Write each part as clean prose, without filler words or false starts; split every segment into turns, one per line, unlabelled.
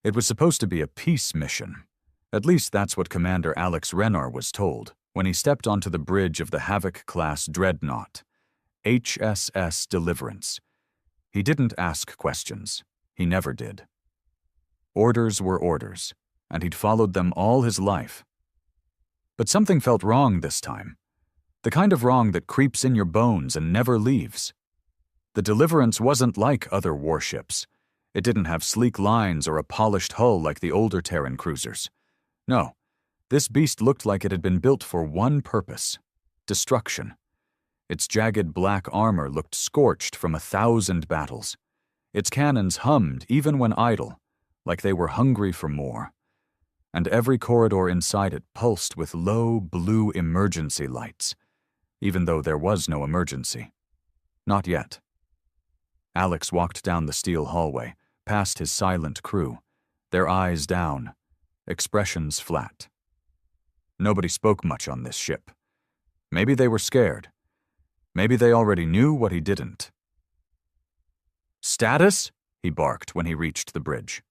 It was supposed to be a peace mission. At least that's what Commander Alex Rennar was told when he stepped onto the bridge of the Havoc-class dreadnought, HSS Deliverance. He didn't ask questions. He never did. Orders were orders, and he'd followed them all his life. But something felt wrong this time. The kind of wrong that creeps in your bones and never leaves. The Deliverance wasn't like other warships. It didn't have sleek lines or a polished hull like the older Terran cruisers. No, this beast looked like it had been built for one purpose: destruction. Its jagged black armor looked scorched from 1,000 battles. Its cannons hummed even when idle, like they were hungry for more. And every corridor inside it pulsed with low blue emergency lights, even though there was no emergency. Not yet. Alex walked down the steel hallway, past his silent crew, their eyes down, expressions flat. Nobody spoke much on this ship. Maybe they were scared. Maybe they already knew what he didn't. "Status?" he barked when he reached the bridge.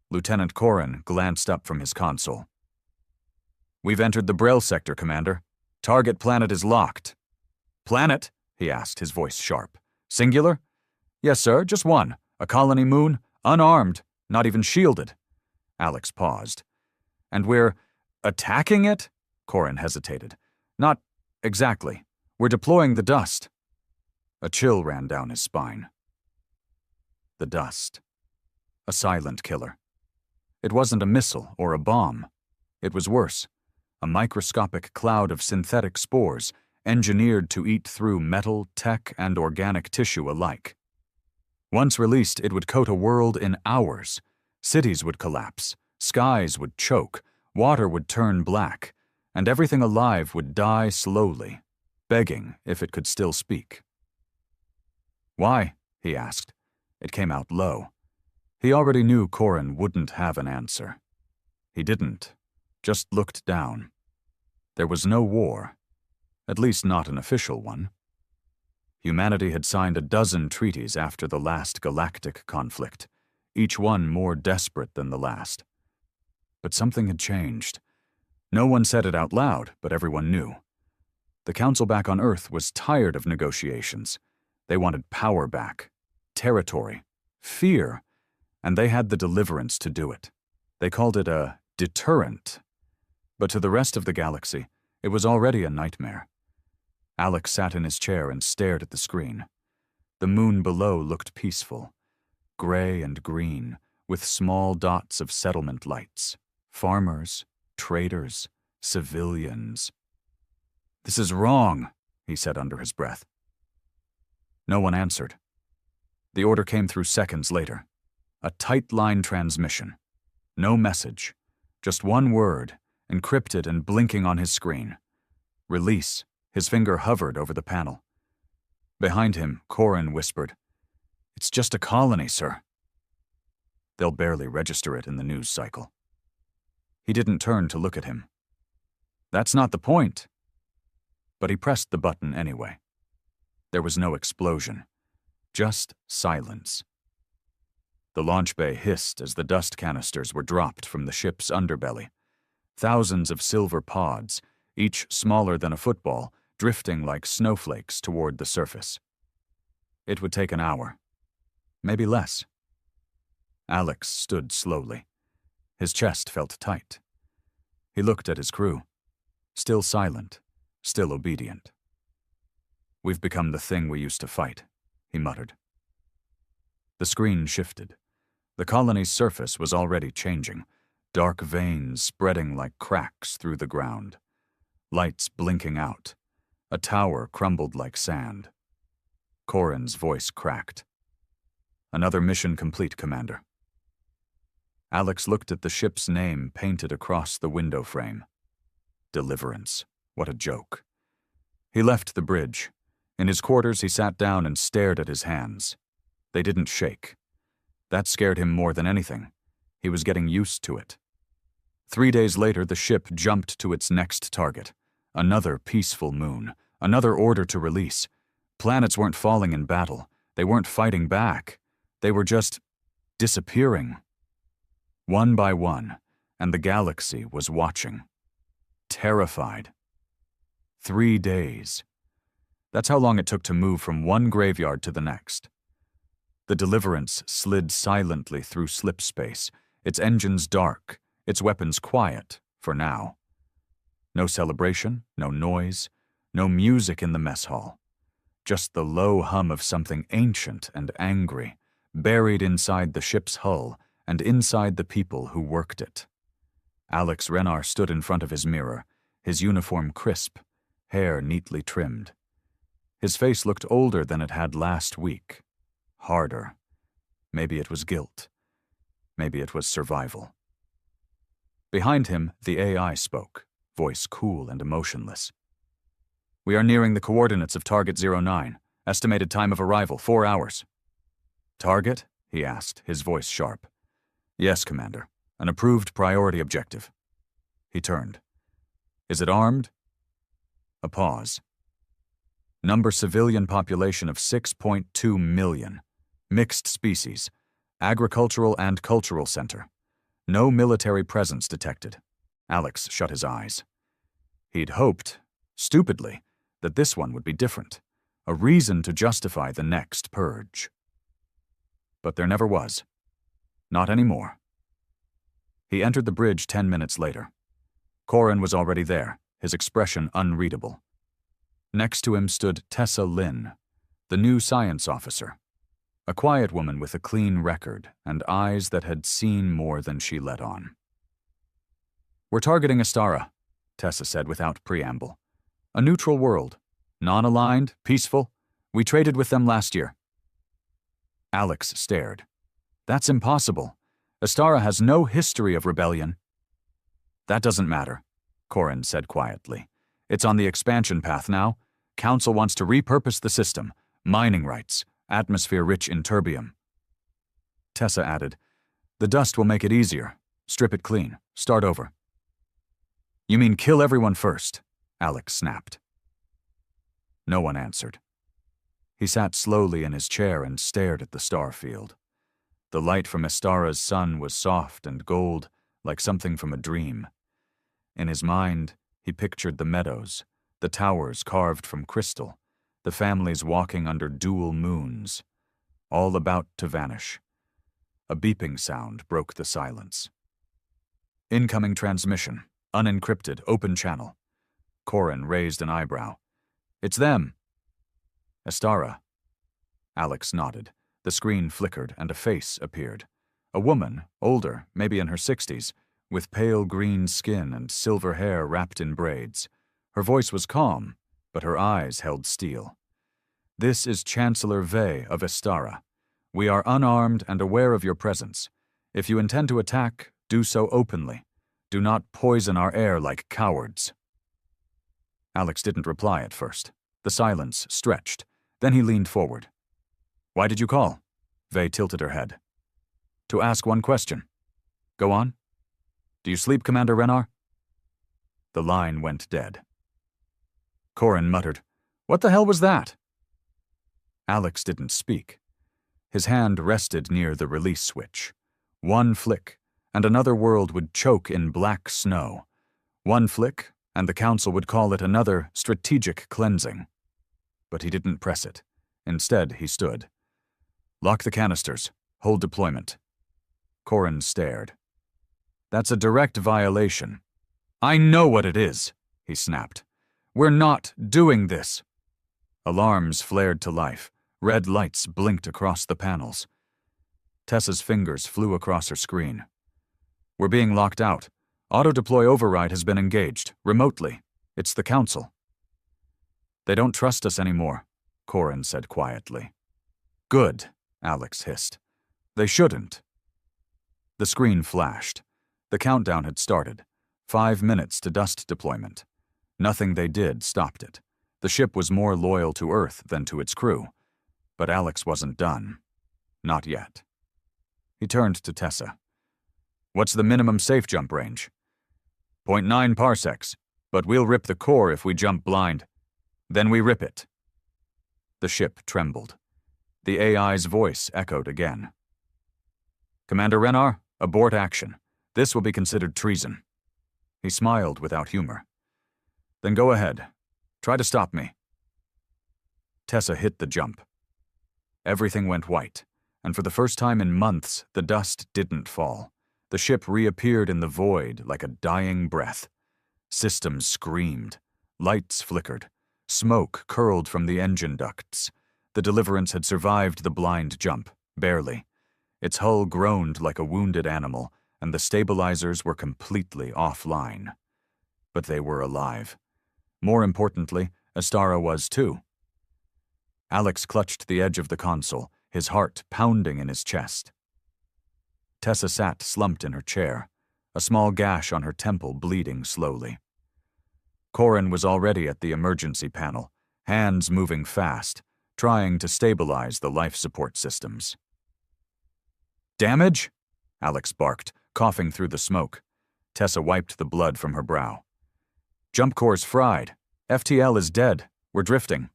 Lieutenant Corrin glanced up from his console. "We've entered the Brel sector, Commander. Target planet is locked." "Planet?" he asked, his voice sharp. "Singular?" "Yes, sir, just one. A colony moon, unarmed, not even shielded." Alex paused. "And we're attacking it?" Corrin hesitated. "Not exactly. We're deploying the dust." A chill ran down his spine. The dust. A silent killer. It wasn't a missile or a bomb. It was worse. A microscopic cloud of synthetic spores engineered to eat through metal, tech, and organic tissue alike. Once released, it would coat a world in hours. Cities would collapse, skies would choke, water would turn black, and everything alive would die slowly, begging if it could still speak. "Why?" he asked. It came out low. He already knew Corrin wouldn't have an answer. He didn't, just looked down. There was no war, at least not an official one. Humanity had signed 12 treaties after the last galactic conflict, each one more desperate than the last. But something had changed. No one said it out loud, but everyone knew. The Council back on Earth was tired of negotiations. They wanted power back, territory, fear, and they had the Deliverance to do it. They called it a deterrent. But to the rest of the galaxy, it was already a nightmare. Alex sat in his chair and stared at the screen. The moon below looked peaceful, gray and green, with small dots of settlement lights. Farmers, traders, civilians. "This is wrong," he said under his breath. No one answered. The order came through seconds later. A tight line transmission. No message. Just one word, encrypted and blinking on his screen. "Release." His finger hovered over the panel. Behind him, Corrin whispered, "It's just a colony, sir." They'll barely register it in the news cycle. He didn't turn to look at him. "That's not the point." But he pressed the button anyway. There was no explosion, just silence. The launch bay hissed as the dust canisters were dropped from the ship's underbelly. Thousands of silver pods, each smaller than a football, drifting like snowflakes toward the surface. It would take an hour, maybe less. Alex stood slowly. His chest felt tight. He looked at his crew, still silent, still obedient. "We've become the thing we used to fight," he muttered. The screen shifted. The colony's surface was already changing, dark veins spreading like cracks through the ground. Lights blinking out. A tower crumbled like sand. Corrin's voice cracked. "Another mission complete, Commander." Alex looked at the ship's name painted across the window frame. Deliverance. What a joke. He left the bridge. In his quarters, he sat down and stared at his hands. They didn't shake. That scared him more than anything. He was getting used to it. 3 days later, the ship jumped to its next target. Another peaceful moon. Another order to release. Planets weren't falling in battle. They weren't fighting back. They were just disappearing. one by one, and the galaxy was watching. Terrified. 3 days. That's how long it took to move from one graveyard to the next. The Deliverance slid silently through slip space, its engines dark, its weapons quiet, for now. No celebration, no noise, no music in the mess hall. Just the low hum of something ancient and angry, buried inside the ship's hull and inside the people who worked it. Alex Renar stood in front of his mirror, his uniform crisp, hair neatly trimmed. His face looked older than it had last week. Harder. Maybe it was guilt. Maybe it was survival. Behind him, the AI spoke, voice cool and emotionless. "We are nearing the coordinates of Target 09. Estimated time of arrival, 4 hours. "Target?" he asked, his voice sharp. "Yes, Commander. An approved priority objective." He turned. "Is it armed?" A pause. Number civilian population of 6.2 million. Mixed species. Agricultural and cultural center. No military presence detected. Alex shut his eyes. He'd hoped, stupidly, that this one would be different. A reason to justify the next purge. But there never was. Not anymore. He entered the bridge 10 minutes later. Corin was already there, his expression unreadable. Next to him stood Tessa Lynn, the new science officer. A quiet woman with a clean record and eyes that had seen more than she let on. "We're targeting Astara," Tessa said without preamble. "A neutral world. Non-aligned, peaceful. We traded with them last year." Alex stared. "That's impossible. Astara has no history of rebellion." "That doesn't matter," Corin said quietly. "It's on the expansion path now. Council wants to repurpose the system. Mining rights. Atmosphere rich in terbium." Tessa added, "The dust will make it easier. Strip it clean. Start over." "You mean kill everyone first?" Alex snapped. No one answered. He sat slowly in his chair and stared at the star field. The light from Astara's sun was soft and gold, like something from a dream. In his mind, he pictured the meadows, the towers carved from crystal, the families walking under dual moons, all about to vanish. A beeping sound broke the silence. "Incoming transmission, unencrypted, open channel." Corin raised an eyebrow. "It's them." "Astara." Alex nodded. The screen flickered and a face appeared. A woman, older, maybe in her 60s, with pale green skin and silver hair wrapped in braids. Her voice was calm, but her eyes held steel. "This is Chancellor Vey of Astara. We are unarmed and aware of your presence. If you intend to attack, do so openly. Do not poison our air like cowards." Alex didn't reply at first. The silence stretched. Then he leaned forward. "Why did you call?" Vey tilted her head. "To ask one question." "Go on." "Do you sleep, Commander Renar?" The line went dead. Corin muttered, "What the hell was that?" Alex didn't speak. His hand rested near the release switch. One flick, and another world would choke in black snow. One flick, and the Council would call it another strategic cleansing. But he didn't press it. Instead, he stood. "Lock the canisters. Hold deployment." Corin stared. "That's a direct violation." "I know what it is," he snapped. "We're not doing this." Alarms flared to life. Red lights blinked across the panels. Tessa's fingers flew across her screen. "We're being locked out. Auto-deploy override has been engaged, remotely. It's the Council." "They don't trust us anymore," Corin said quietly. "Good," Alex hissed. "They shouldn't." The screen flashed. The countdown had started. 5 minutes to dust deployment. Nothing they did stopped it. The ship was more loyal to Earth than to its crew. But Alex wasn't done. Not yet. He turned to Tessa. "What's the minimum safe jump range?" "0.9 parsecs, but we'll rip the core if we jump blind. Then we rip it." The ship trembled. The AI's voice echoed again. "Commander Renar, Abort action. This will be considered treason." He smiled without humor. "Then go ahead. Try to stop me." Tessa hit the jump. Everything went white, and for the first time in months, the dust didn't fall. The ship reappeared in the void like a dying breath. Systems screamed. Lights flickered. Smoke curled from the engine ducts. The Deliverance had survived the blind jump, barely. Its hull groaned like a wounded animal, and the stabilizers were completely offline. But they were alive. More importantly, Astara was too. Alex clutched the edge of the console, his heart pounding in his chest. Tessa sat slumped in her chair, a small gash on her temple bleeding slowly. Corin was already at the emergency panel, hands moving fast, trying to stabilize the life support systems. "Damage?" Alex barked, coughing through the smoke. Tessa wiped the blood from her brow. "Jump core's fried. FTL is dead. We're drifting."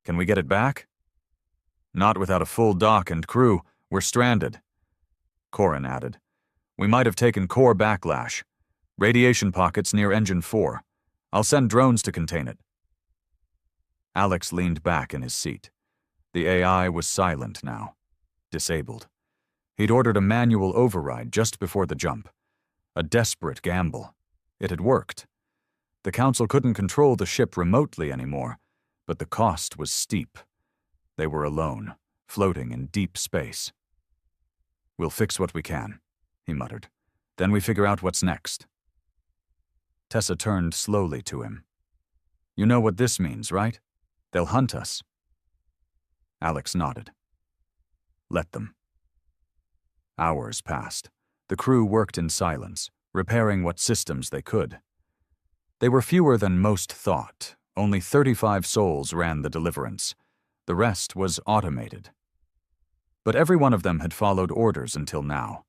"Can we get it back?" "Not without a full dock and crew. We're stranded." Corin added, "We might have taken core backlash. Radiation pockets near Engine 4. I'll send drones to contain it." Alex leaned back in his seat. The AI was silent now, disabled. He'd ordered a manual override just before the jump. A desperate gamble. It had worked. The Council couldn't control the ship remotely anymore, but the cost was steep. They were alone, floating in deep space. "We'll fix what we can," he muttered. "Then we figure out what's next." Tessa turned slowly to him. "You know what this means, right? They'll hunt us." Alex nodded. "Let them." Hours passed. The crew worked in silence, repairing what systems they could. They were fewer than most thought. Only 35 souls ran the Deliverance. The rest was automated. But every one of them had followed orders until now.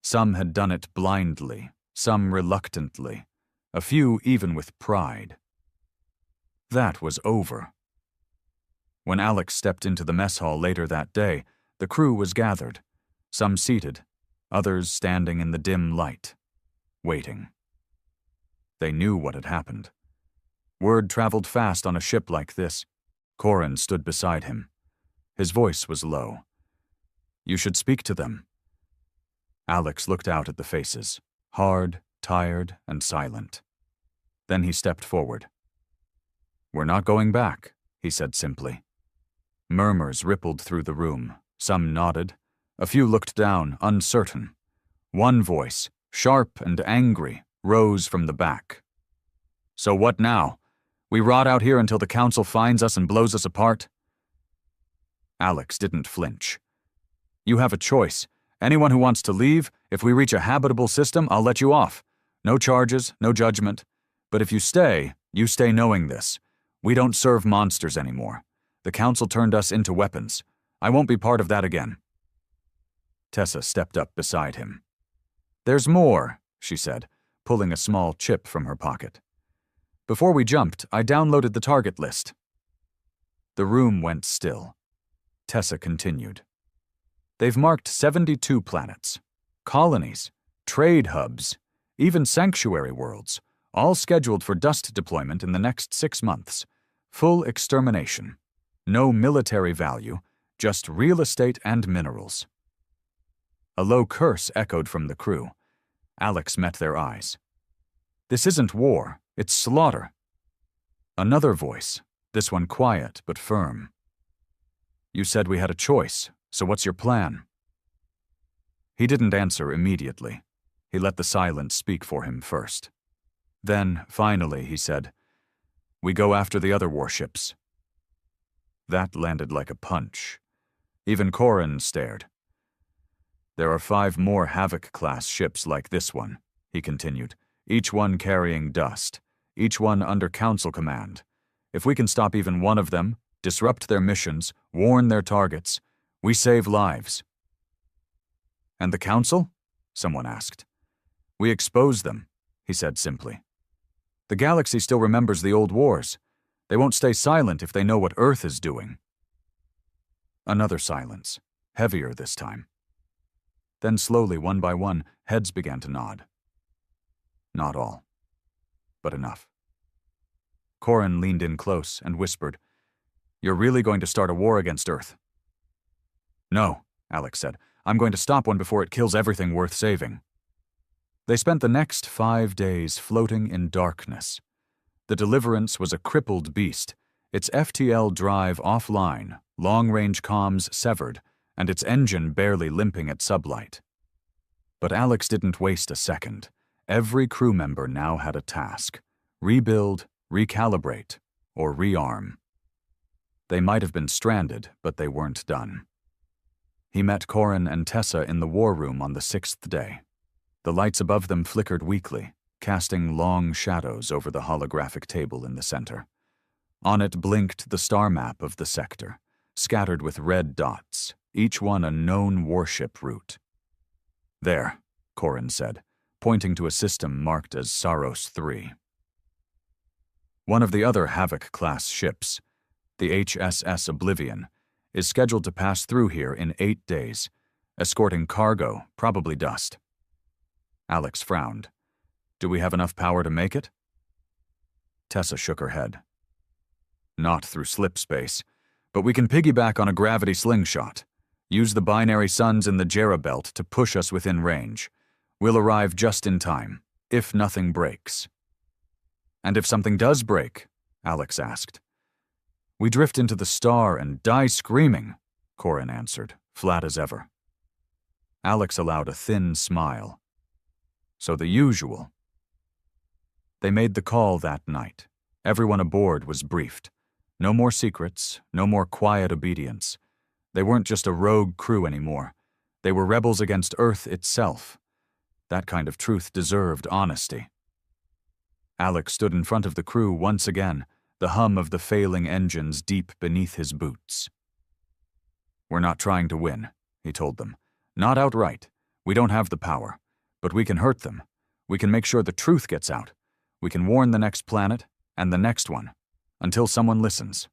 Some had done it blindly, some reluctantly, a few even with pride. That was over. When Alex stepped into the mess hall later that day, the crew was gathered, some seated, others standing in the dim light, waiting. They knew what had happened. Word traveled fast on a ship like this. Corin stood beside him. His voice was low. "You should speak to them." Alex looked out at the faces, hard, tired, and silent. Then he stepped forward. "We're not going back," he said simply. Murmurs rippled through the room. Some nodded. A few looked down, uncertain. One voice, sharp and angry, rose from the back. "So what now? We rot out here until the Council finds us and blows us apart?" Alex didn't flinch. "You have a choice. Anyone who wants to leave, if we reach a habitable system, I'll let you off. No charges, no judgment. But if you stay knowing this. We don't serve monsters anymore. The Council turned us into weapons. I won't be part of that again." Tessa stepped up beside him. "There's more," she said, pulling a small chip from her pocket. "Before we jumped, I downloaded the target list." The room went still. Tessa continued. "They've marked 72 planets, colonies, trade hubs, even sanctuary worlds, all scheduled for dust deployment in the next 6 months. Full extermination. No military value, just real estate and minerals." A low curse echoed from the crew. Alex met their eyes. "This isn't war, it's slaughter." Another voice, this one quiet but firm. "You said we had a choice, so what's your plan?" He didn't answer immediately. He let the silence speak for him first. Then, finally, he said, "We go after the other warships." That landed like a punch. Even Corin stared. "There are 5 more Havoc-class ships like this one," he continued, "each one carrying dust, each one under Council command. If we can stop even one of them, disrupt their missions, warn their targets, we save lives." "And the Council?" someone asked. "We expose them," he said simply. "The galaxy still remembers the old wars. They won't stay silent if they know what Earth is doing." Another silence, heavier this time. Then slowly, one by one, heads began to nod. Not all, but enough. Corin leaned in close and whispered, "You're really going to start a war against Earth?" "No," Alex said. "I'm going to stop one before it kills everything worth saving." They spent the next 5 days floating in darkness. The Deliverance was a crippled beast, its FTL drive offline, long-range comms severed, and its engine barely limping at sublight. But Alex didn't waste a second. Every crew member now had a task: rebuild, recalibrate, or rearm. They might have been stranded, but they weren't done. He met Corin and Tessa in the war room on the 6th day. The lights above them flickered weakly, casting long shadows over the holographic table in the center. On it blinked the star map of the sector, scattered with red dots, each one a known warship route. "There," Corin said, pointing to a system marked as Saros 3. One of the other Havoc-class ships, the HSS Oblivion, is scheduled to pass through here in 8 days, escorting cargo, probably dust. Alex frowned. "Do we have enough power to make it?" Tessa shook her head. "Not through slip space, but we can piggyback on a gravity slingshot. Use the binary suns in the Jera belt to push us within range. We'll arrive just in time, if nothing breaks." "And if something does break?" Alex asked. "We drift into the star and die screaming," Corin answered, flat as ever. Alex allowed a thin smile. "So the usual." They made the call that night. Everyone aboard was briefed. No more secrets, no more quiet obedience. They weren't just a rogue crew anymore. They were rebels against Earth itself. That kind of truth deserved honesty. Alex stood in front of the crew once again, the hum of the failing engines deep beneath his boots. "We're not trying to win," he told them. "Not outright. We don't have the power. But we can hurt them. We can make sure the truth gets out. We can warn the next planet, and the next one, until someone listens."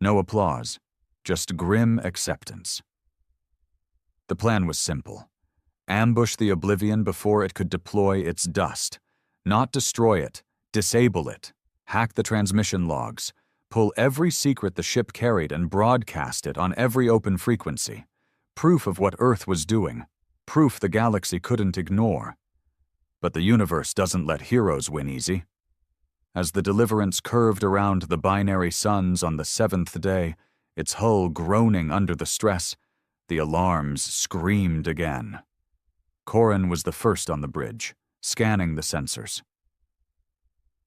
No applause, just grim acceptance. The plan was simple. Ambush the Oblivion before it could deploy its dust. Not destroy it, disable it, hack the transmission logs, pull every secret the ship carried and broadcast it on every open frequency. Proof of what Earth was doing. Proof the galaxy couldn't ignore. But the universe doesn't let heroes win easy. As the Deliverance curved around the binary suns on the 7th day, its hull groaning under the stress, the alarms screamed again. Corin was the first on the bridge, scanning the sensors.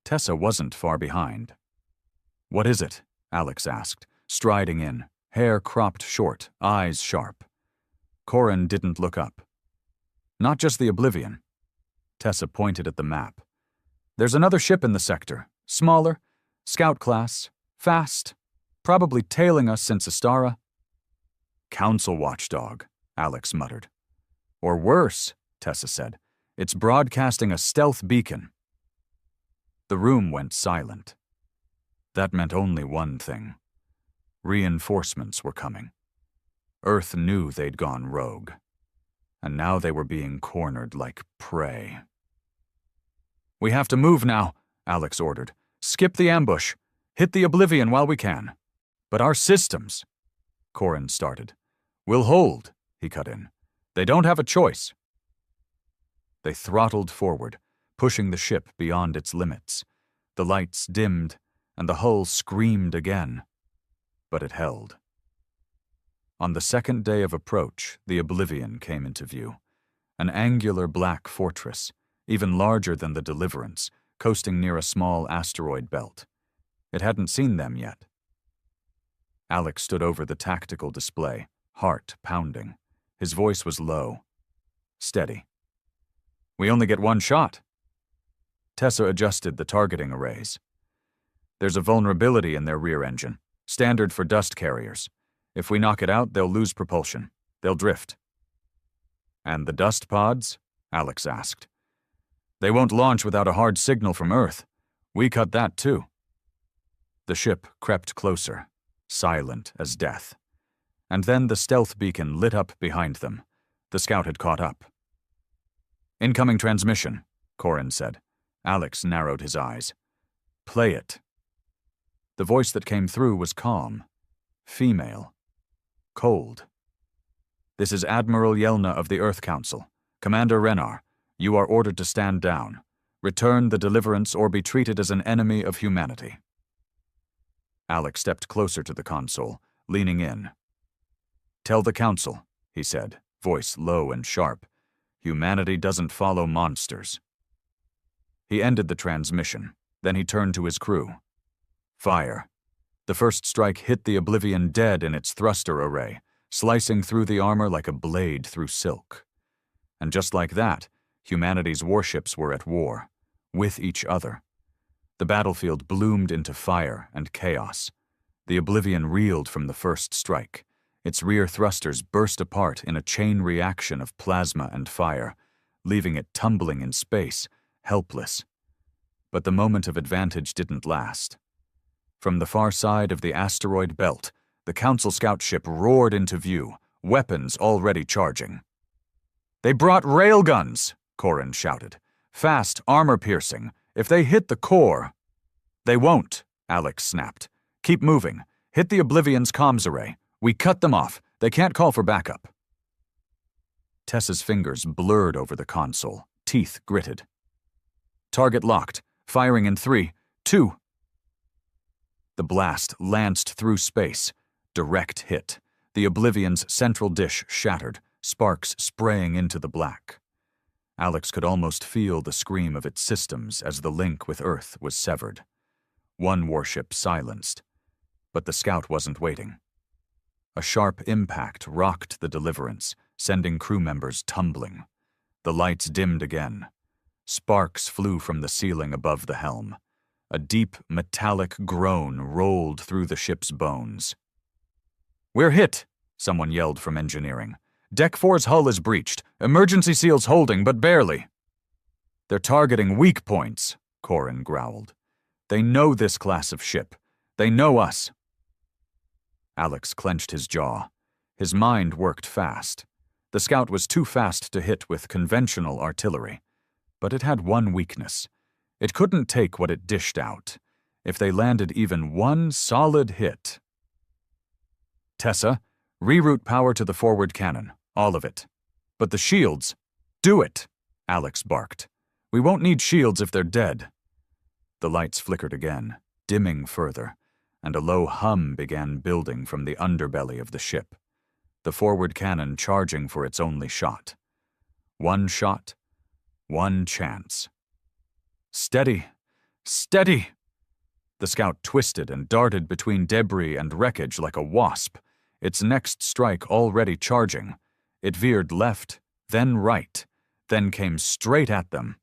Tessa wasn't far behind. "What is it?" Alex asked, striding in, hair cropped short, eyes sharp. Corin didn't look up. "Not just the Oblivion." Tessa pointed at the map. "There's another ship in the sector, smaller, scout class, fast, probably tailing us since Astara." "Council watchdog," Alex muttered. "Or worse," Tessa said. "It's broadcasting a stealth beacon." The room went silent. That meant only one thing. Reinforcements were coming. Earth knew they'd gone rogue. And now they were being cornered like prey. "We have to move now," Alex ordered. "Skip the ambush. Hit the Oblivion while we can." "But our systems," Corin started. "We'll hold," he cut in. "They don't have a choice." They throttled forward, pushing the ship beyond its limits. The lights dimmed, and the hull screamed again. But it held. On the 2nd day of approach, the Oblivion came into view. An angular black fortress, even larger than the Deliverance, coasting near a small asteroid belt. It hadn't seen them yet. Alex stood over the tactical display, heart pounding. His voice was low, steady. "We only get one shot." Tessa adjusted the targeting arrays. "There's a vulnerability in their rear engine, standard for dust carriers. If we knock it out, they'll lose propulsion. They'll drift." "And the dust pods?" Alex asked. "They won't launch without a hard signal from Earth. We cut that too." The ship crept closer, silent as death. And then the stealth beacon lit up behind them, The scout had caught up. "Incoming transmission," Corin said. Alex narrowed his eyes. "Play it." The voice that came through was calm, female, cold. "This is Admiral Yelna of the Earth Council. Commander Renar, you are ordered to stand down. Return the Deliverance or be treated as an enemy of humanity." Alex stepped closer to the console, leaning in. "Tell the Council," he said, voice low and sharp. "Humanity doesn't follow monsters." He ended the transmission. Then he turned to his crew. "Fire." The first strike hit the Oblivion dead in its thruster array, slicing through the armor like a blade through silk. And just like that, humanity's warships were at war, with each other. The battlefield bloomed into fire and chaos. The Oblivion reeled from the first strike. Its rear thrusters burst apart in a chain reaction of plasma and fire, leaving it tumbling in space, helpless. But the moment of advantage didn't last. From the far side of the asteroid belt, the Council scout ship roared into view, weapons already charging. "They brought railguns!" Corin shouted. "Fast, armor-piercing. If they hit the core—" "They won't," Alex snapped. "Keep moving. Hit the Oblivion's comms array. We cut them off. They can't call for backup." Tessa's fingers blurred over the console, teeth gritted. "Target locked. Firing in 3, 2. The blast lanced through space. Direct hit. The Oblivion's central dish shattered, sparks spraying into the black. Alex could almost feel the scream of its systems as the link with Earth was severed. One warship silenced. But the scout wasn't waiting. A sharp impact rocked the Deliverance, sending crew members tumbling. The lights dimmed again. Sparks flew from the ceiling above the helm. A deep, metallic groan rolled through the ship's bones. "We're hit!" someone yelled from engineering. "Deck 4's hull is breached. Emergency seals holding, but barely." "They're targeting weak points," Corin growled. "They know this class of ship. They know us." Alex clenched his jaw. His mind worked fast. The scout was too fast to hit with conventional artillery. But it had one weakness. It couldn't take what it dished out. If they landed even one solid hit— "Tessa, reroute power to the forward cannon. All of it. But the shields— Do it!" Alex barked. "We won't need shields if they're dead." The lights flickered again, dimming further, and a low hum began building from the underbelly of the ship. The forward cannon charging for its only shot. One shot, one chance. "Steady! Steady!" The scout twisted and darted between debris and wreckage like a wasp, its next strike already charging. It veered left, then right, then came straight at them.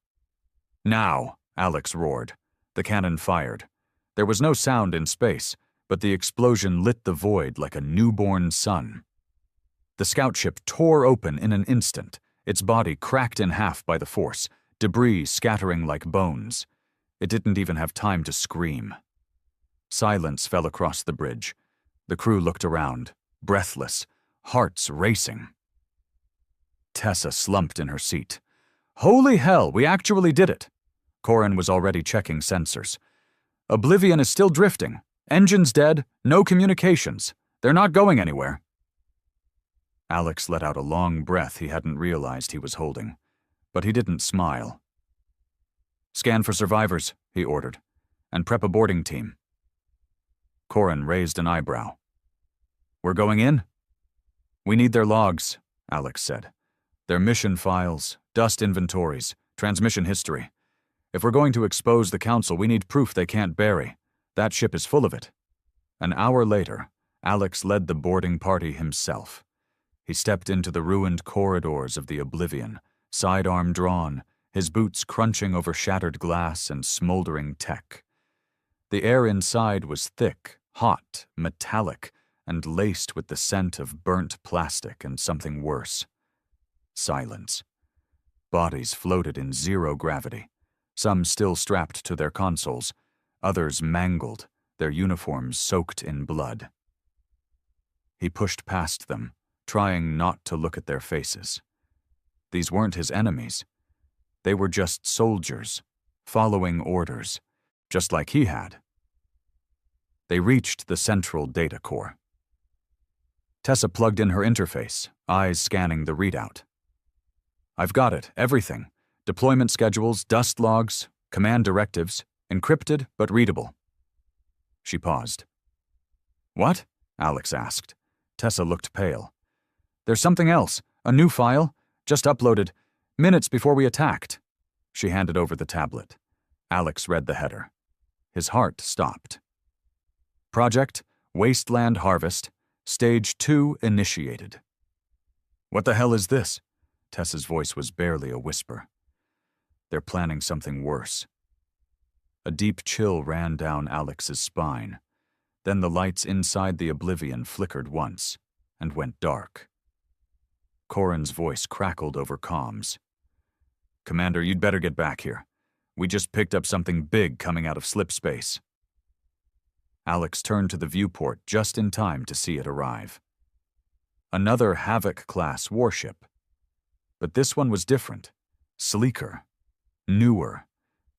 "Now!" Alex roared. The cannon fired. There was no sound in space, but the explosion lit the void like a newborn sun. The scout ship tore open in an instant, its body cracked in half by the force, debris scattering like bones. It didn't even have time to scream. Silence fell across the bridge. The crew looked around, breathless, hearts racing. Tessa slumped in her seat. "Holy hell, we actually did it!" Corin was already checking sensors. "Oblivion is still drifting. Engines dead, no communications. They're not going anywhere." Alex let out a long breath he hadn't realized he was holding. But he didn't smile. "Scan for survivors," he ordered, "and prep a boarding team." Corin raised an eyebrow. "We're going in?" "We need their logs," Alex said. "Their mission files, dust inventories, transmission history. If we're going to expose the Council, we need proof they can't bury. That ship is full of it." An hour later, Alex led the boarding party himself. He stepped into the ruined corridors of the Oblivion, sidearm drawn, his boots crunching over shattered glass and smoldering tech. The air inside was thick, hot, metallic, and laced with the scent of burnt plastic and something worse. Silence. Bodies floated in zero gravity, some still strapped to their consoles, others mangled, their uniforms soaked in blood. He pushed past them, trying not to look at their faces. These weren't his enemies. They were just soldiers, following orders, just like he had. They reached the central data core. Tessa plugged in her interface, eyes scanning the readout. I've got it, everything. Deployment schedules, dust logs, command directives, encrypted but readable. She paused. What? Alex asked. Tessa looked pale. There's something else, a new file, just uploaded, minutes before we attacked. She handed over the tablet. Alex read the header. His heart stopped. Project, Wasteland Harvest, Stage 2 initiated. What the hell is this? Tessa's voice was barely a whisper. They're planning something worse. A deep chill ran down Alex's spine. Then the lights inside the Oblivion flickered once and went dark. Corin's voice crackled over comms. Commander, you'd better get back here. We just picked up something big coming out of slip space. Alex turned to the viewport just in time to see it arrive. Another Havoc-class warship. But this one was different, sleeker, newer,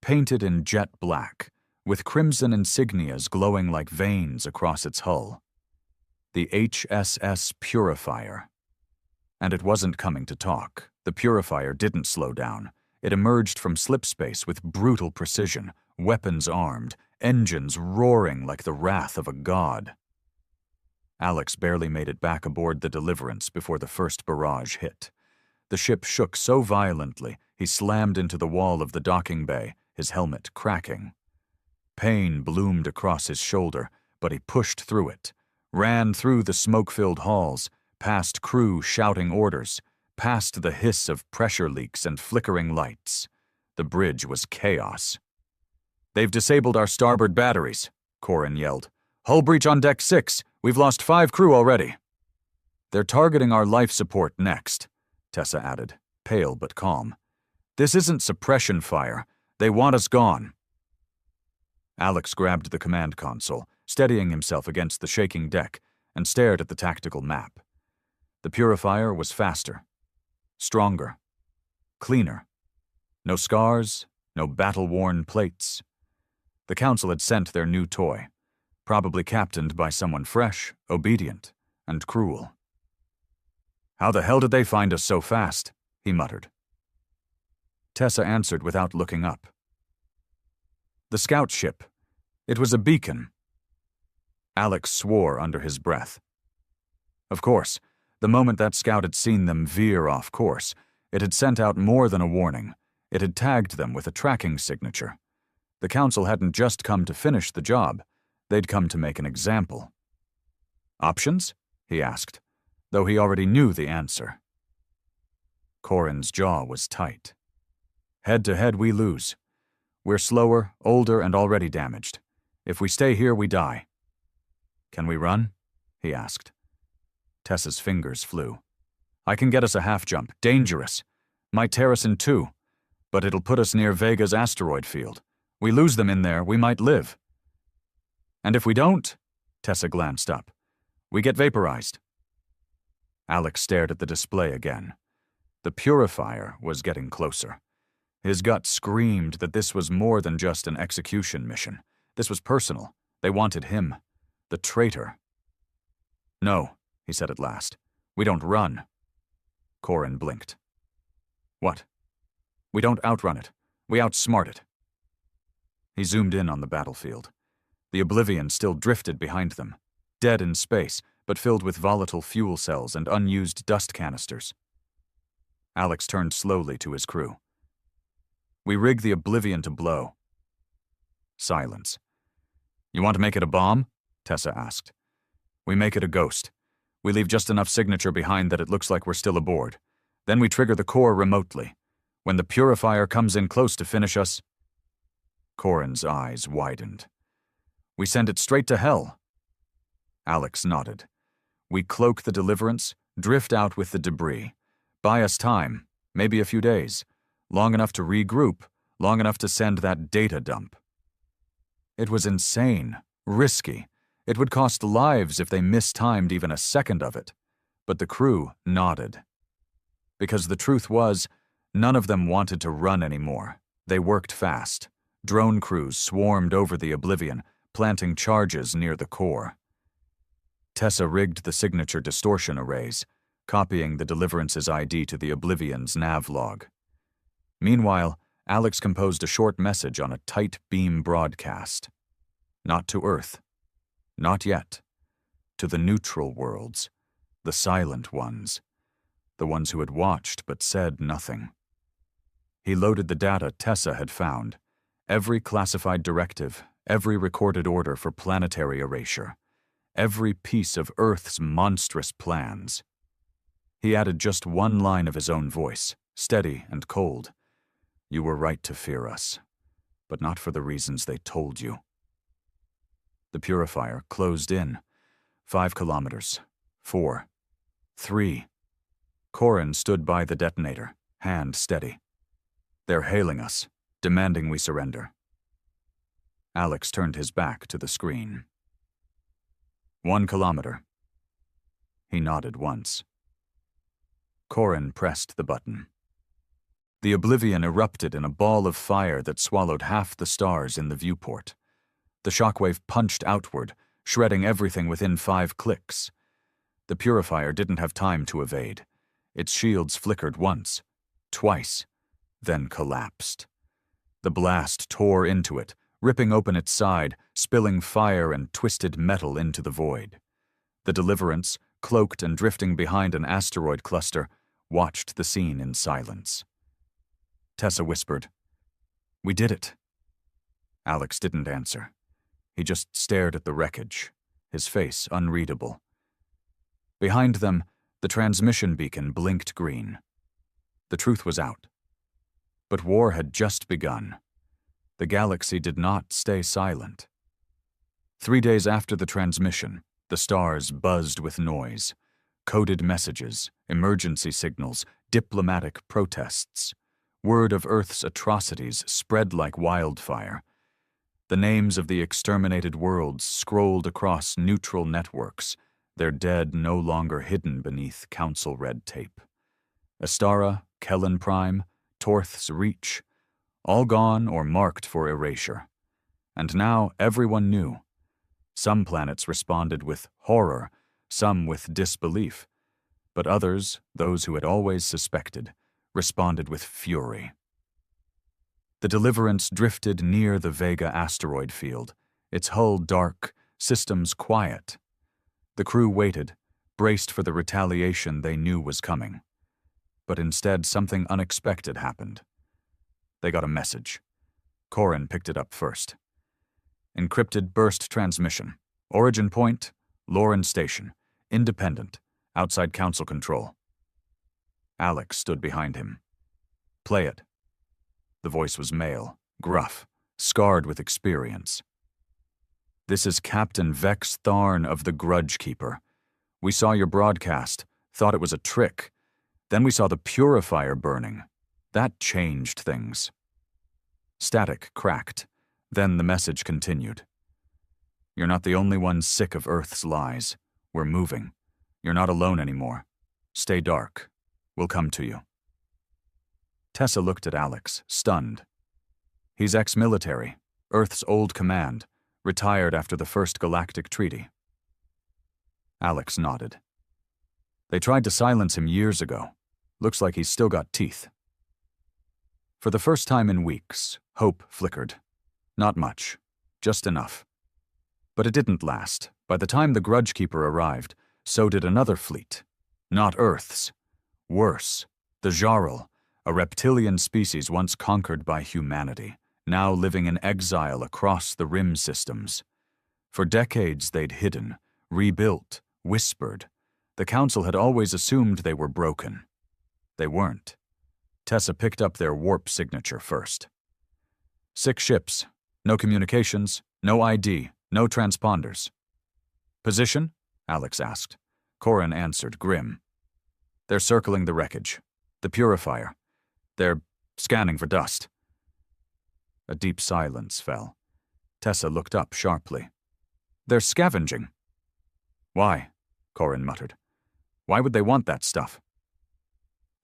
painted in jet black, with crimson insignias glowing like veins across its hull. The HSS Purifier. And it wasn't coming to talk. The Purifier didn't slow down. It emerged from slipspace with brutal precision, weapons armed, engines roaring like the wrath of a god. Alex barely made it back aboard the Deliverance before the first barrage hit. The ship shook so violently, he slammed into the wall of the docking bay, his helmet cracking. Pain bloomed across his shoulder, but he pushed through it, ran through the smoke-filled halls, past crew shouting orders, past the hiss of pressure leaks and flickering lights. The bridge was chaos. They've disabled our starboard batteries, Corin yelled. Hull breach on deck 6. We've lost 5 crew already. They're targeting our life support next, Tessa added, pale but calm. This isn't suppression fire. They want us gone. Alex grabbed the command console, steadying himself against the shaking deck, and stared at the tactical map. The Purifier was faster, stronger, cleaner. No scars, no battle-worn plates. The Council had sent their new toy, probably captained by someone fresh, obedient, and cruel. How the hell did they find us so fast? He muttered. Tessa answered without looking up. The scout ship. It was a beacon. Alex swore under his breath. Of course, the moment that scout had seen them veer off course, it had sent out more than a warning. It had tagged them with a tracking signature. The Council hadn't just come to finish the job. They'd come to make an example. Options? He asked, though he already knew the answer. Corin's jaw was tight. Head-to-head, we lose. We're slower, older, and already damaged. If we stay here, we die. Can we run? He asked. Tessa's fingers flew. I can get us a half-jump. Dangerous. Might tear us in 2. But it'll put us near Vega's asteroid field. We lose them in there, we might live. And if we don't, Tessa glanced up, we get vaporized. Alex stared at the display again. The Purifier was getting closer. His gut screamed that this was more than just an execution mission. This was personal. They wanted him. The traitor. No, he said at last. We don't run. Corin blinked. What? We don't outrun it. We outsmart it. He zoomed in on the battlefield. The Oblivion still drifted behind them, dead in space, but filled with volatile fuel cells and unused dust canisters. Alex turned slowly to his crew. We rig the Oblivion to blow. Silence. You want to make it a bomb? Tessa asked. We make it a ghost. We leave just enough signature behind that it looks like we're still aboard. Then we trigger the core remotely. When the Purifier comes in close to finish us... Corin's eyes widened. We send it straight to hell. Alex nodded. We cloak the Deliverance, drift out with the debris. Buy us time, maybe a few days. Long enough to regroup, long enough to send that data dump. It was insane, risky. It would cost lives if they mistimed even a second of it. But the crew nodded. Because the truth was, none of them wanted to run anymore. They worked fast. Drone crews swarmed over the Oblivion, planting charges near the core. Tessa rigged the signature distortion arrays, copying the Deliverance's ID to the Oblivion's nav log. Meanwhile, Alex composed a short message on a tight beam broadcast. Not to Earth. Not yet. To the neutral worlds. The silent ones. The ones who had watched but said nothing. He loaded the data Tessa had found. Every classified directive, every recorded order for planetary erasure. Every piece of Earth's monstrous plans. He added just one line of his own voice, steady and cold. You were right to fear us, but not for the reasons they told you. The purifier closed in. 5 kilometers. 4. 3. Corin stood by the detonator, hand steady. They're hailing us, demanding we surrender. Alex turned his back to the screen. 1 kilometer. He nodded once. Corin pressed the button. The Oblivion erupted in a ball of fire that swallowed half the stars in the viewport. The shockwave punched outward, shredding everything within 5 clicks. The purifier didn't have time to evade. Its shields flickered once, twice, then collapsed. The blast tore into it, ripping open its side, spilling fire and twisted metal into the void. The Deliverance, cloaked and drifting behind an asteroid cluster, watched the scene in silence. Tessa whispered, "We did it." Alex didn't answer. He just stared at the wreckage, his face unreadable. Behind them, the transmission beacon blinked green. The truth was out. But war had just begun. The galaxy did not stay silent. 3 days after the transmission, the stars buzzed with noise. Coded messages, emergency signals, diplomatic protests. Word of Earth's atrocities spread like wildfire. The names of the exterminated worlds scrolled across neutral networks, their dead no longer hidden beneath council red tape. Astara, Kellen Prime, Torth's Reach, all gone or marked for erasure. And now everyone knew. Some planets responded with horror, some with disbelief, but others, those who had always suspected, responded with fury. The Deliverance drifted near the Vega asteroid field, its hull dark, systems quiet. The crew waited, braced for the retaliation they knew was coming. But instead, something unexpected happened. They got a message. Corin picked it up first. Encrypted burst transmission. Origin point, Lauren Station. Independent. Outside council control. Alex stood behind him. Play it. The voice was male, gruff, scarred with experience. This is Captain Vex Tharn of the Grudge Keeper. We saw your broadcast, thought it was a trick. Then we saw the purifier burning. That changed things. Static cracked. Then the message continued. You're not the only one sick of Earth's lies. We're moving. You're not alone anymore. Stay dark. We'll come to you. Tessa looked at Alex, stunned. He's ex-military, Earth's old command, retired after the first Galactic Treaty. Alex nodded. They tried to silence him years ago. Looks like he's still got teeth. For the first time in weeks, hope flickered. Not much, just enough. But it didn't last. By the time the Grudge Keeper arrived, so did another fleet. Not Earth's. Worse, the Jarl, a reptilian species once conquered by humanity, now living in exile across the rim systems. For decades they'd hidden, rebuilt, whispered. The Council had always assumed they were broken. They weren't. Tessa picked up their warp signature first. 6 ships, no communications, no ID, no transponders. Position? Alex asked. Corin answered, grim. They're circling the wreckage. The purifier. They're scanning for dust. A deep silence fell. Tessa looked up sharply. They're scavenging. Why? Corin muttered. Why would they want that stuff?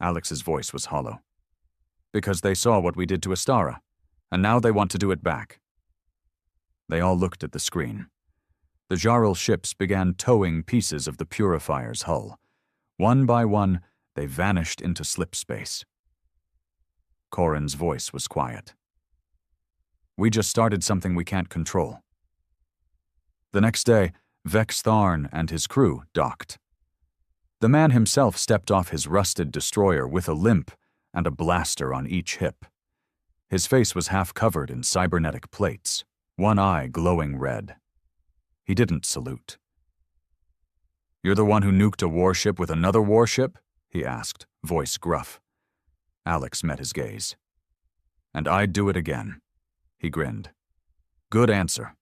Alex's voice was hollow. Because they saw what we did to Astara, and now they want to do it back. They all looked at the screen. The Jarl ships began towing pieces of the Purifier's hull. One by one, they vanished into slip space. Corin's voice was quiet. We just started something we can't control. The next day, Vex Tharn and his crew docked. The man himself stepped off his rusted destroyer with a limp and a blaster on each hip. His face was half covered in cybernetic plates, one eye glowing red. He didn't salute. "You're the one who nuked a warship with another warship?" he asked, voice gruff. Alex met his gaze. "And I'd do it again." He grinned. "Good answer."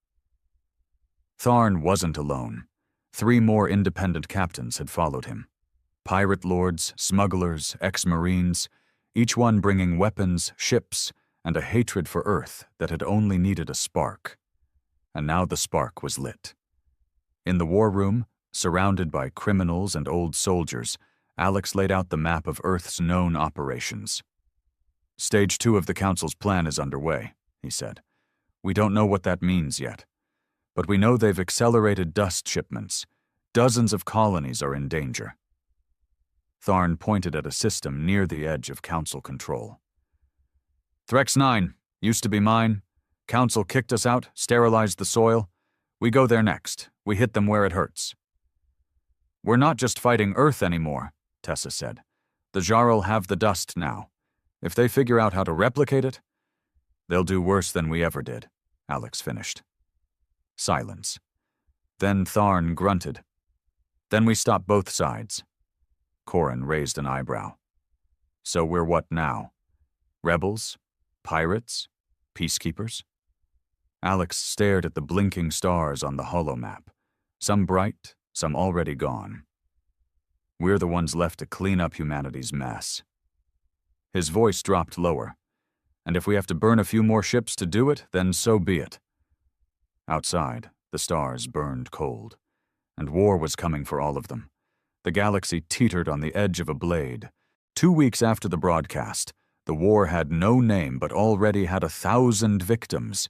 Tharn wasn't alone. 3 more independent captains had followed him. Pirate lords, smugglers, ex-marines, each one bringing weapons, ships, and a hatred for Earth that had only needed a spark. And now the spark was lit. In the war room, surrounded by criminals and old soldiers, Alex laid out the map of Earth's known operations. "Stage 2 of the Council's plan is underway," he said. "We don't know what that means yet, but we know they've accelerated dust shipments. Dozens of colonies are in danger." Tharn pointed at a system near the edge of Council control. "Threx 9, used to be mine. Council kicked us out, sterilized the soil. We go there next. We hit them where it hurts." "We're not just fighting Earth anymore," Tessa said. "The Jarl have the dust now. If they figure out how to replicate it, they'll do worse than we ever did," Alex finished. Silence. Then Tharn grunted. "Then we stop both sides." Corin raised an eyebrow. "So we're what now? Rebels? Pirates? Peacekeepers?" Alex stared at the blinking stars on the holomap, some bright, some already gone. "We're the ones left to clean up humanity's mess." His voice dropped lower. "And if we have to burn a few more ships to do it, then so be it." Outside, the stars burned cold, and war was coming for all of them. The galaxy teetered on the edge of a blade. 2 weeks after the broadcast, the war had no name but already had 1,000 victims.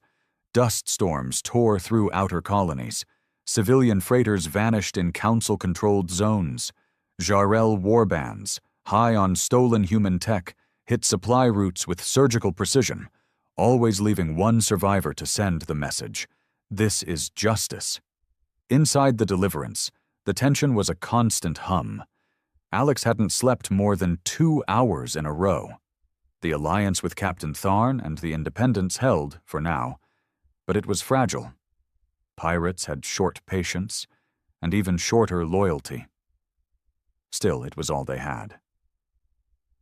Dust storms tore through outer colonies. Civilian freighters vanished in Council-controlled zones. Jarl warbands, high on stolen human tech, hit supply routes with surgical precision, always leaving one survivor to send the message: "This is justice." Inside the Deliverance, the tension was a constant hum. Alex hadn't slept more than 2 hours in a row. The alliance with Captain Tharn and the Independents held, for now, but it was fragile. Pirates had short patience, and even shorter loyalty. Still, it was all they had.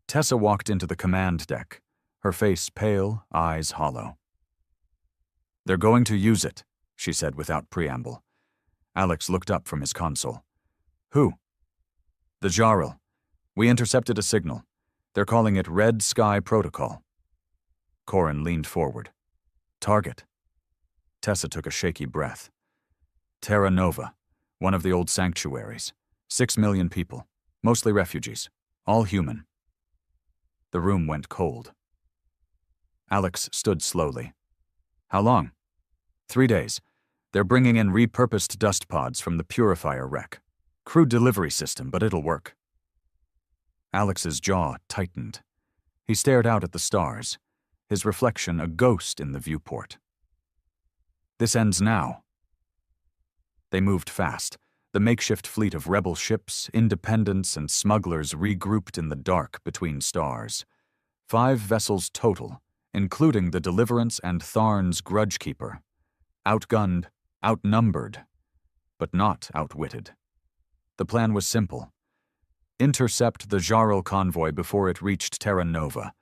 Tessa walked into the command deck, her face pale, eyes hollow. "They're going to use it," she said without preamble. Alex looked up from his console. "Who?" "The Jarl. We intercepted a signal. They're calling it Red Sky Protocol." Corin leaned forward. "Target?" Tessa took a shaky breath. "Terra Nova, one of the old sanctuaries. 6 million people, mostly refugees, all human." The room went cold. Alex stood slowly. "How long?" 3 days. They're bringing in repurposed dust pods from the Purifier wreck. Crude delivery system, but it'll work." Alex's jaw tightened. He stared out at the stars, his reflection a ghost in the viewport. "This ends now." They moved fast. The makeshift fleet of rebel ships, independents, and smugglers regrouped in the dark between stars. 5 vessels total, including the Deliverance and Tharn's Grudgekeeper. Outgunned, outnumbered, but not outwitted. The plan was simple. Intercept the Jarl convoy before it reached Terra Nova.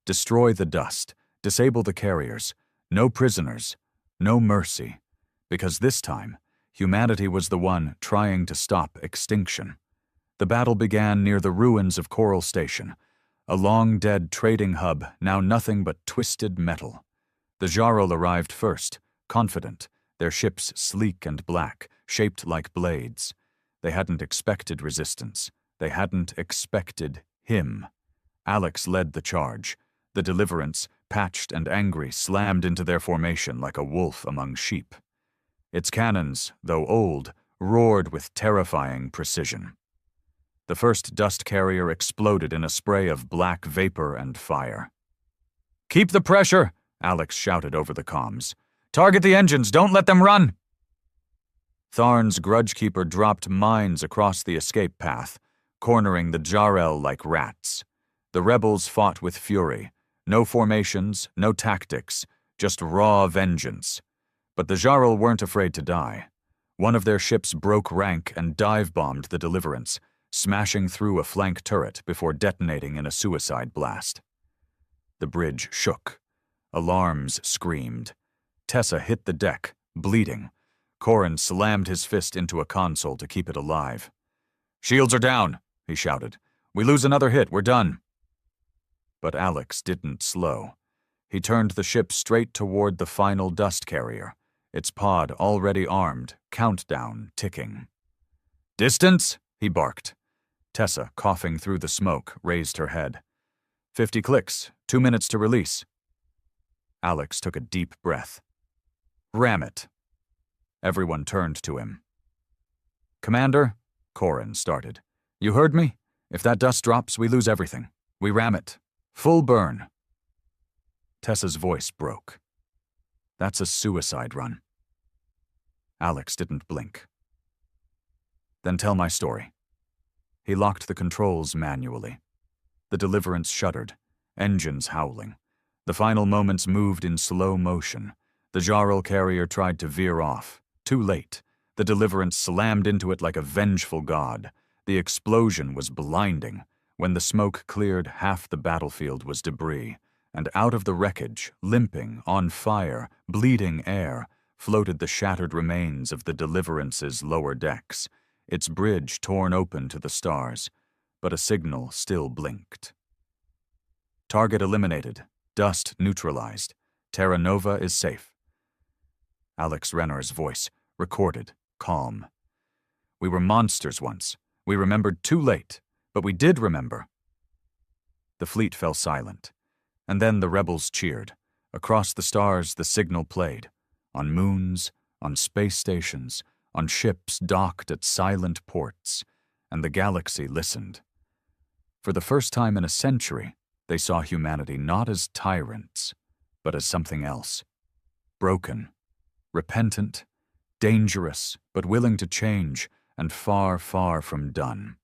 Destroy the dust, disable the carriers, no prisoners, no mercy, because this time, humanity was the one trying to stop extinction. The battle began near the ruins of Coral Station, a long-dead trading hub now nothing but twisted metal. The Jarl arrived first, confident, their ships sleek and black, shaped like blades. They hadn't expected resistance. They hadn't expected him. Alex led the charge. The Deliverance, patched and angry, slammed into their formation like a wolf among sheep. Its cannons, though old, roared with terrifying precision. The first dust carrier exploded in a spray of black vapor and fire. "Keep the pressure!" Alex shouted over the comms. "Target the engines, don't let them run!" Tharn's Grudgekeeper dropped mines across the escape path, cornering the Jarl like rats. The rebels fought with fury. No formations, no tactics, just raw vengeance. But the Jarl weren't afraid to die. One of their ships broke rank and dive-bombed the Deliverance, smashing through a flank turret before detonating in a suicide blast. The bridge shook. Alarms screamed. Tessa hit the deck, bleeding. Corin slammed his fist into a console to keep it alive. "Shields are down," he shouted. "We lose another hit, we're done." But Alex didn't slow. He turned the ship straight toward the final dust carrier, its pod already armed, countdown ticking. "Distance?" he barked. Tessa, coughing through the smoke, raised her head. 50 clicks, 2 minutes to release." Alex took a deep breath. "Ram it." Everyone turned to him. "Commander," Corin started. "You heard me? If that dust drops, we lose everything. We ram it. Full burn." Tessa's voice broke. "That's a suicide run." Alex didn't blink. "Then tell my story." He locked the controls manually. The Deliverance shuddered, engines howling. The final moments moved in slow motion. The Jarl carrier tried to veer off. Too late. The Deliverance slammed into it like a vengeful god. The explosion was blinding. When the smoke cleared, half the battlefield was debris, and out of the wreckage, limping, on fire, bleeding air, floated the shattered remains of the Deliverance's lower decks, its bridge torn open to the stars, but a signal still blinked. "Target eliminated. Dust neutralized. Terra Nova is safe." Alex Renner's voice, recorded, calm. "We were monsters once. We remembered too late, but we did remember." The fleet fell silent, and then the rebels cheered. Across the stars the signal played. On moons, on space stations, on ships docked at silent ports, and the galaxy listened. For the first time in a century, they saw humanity not as tyrants, but as something else. Broken, repentant, dangerous, but willing to change, and far, far from done.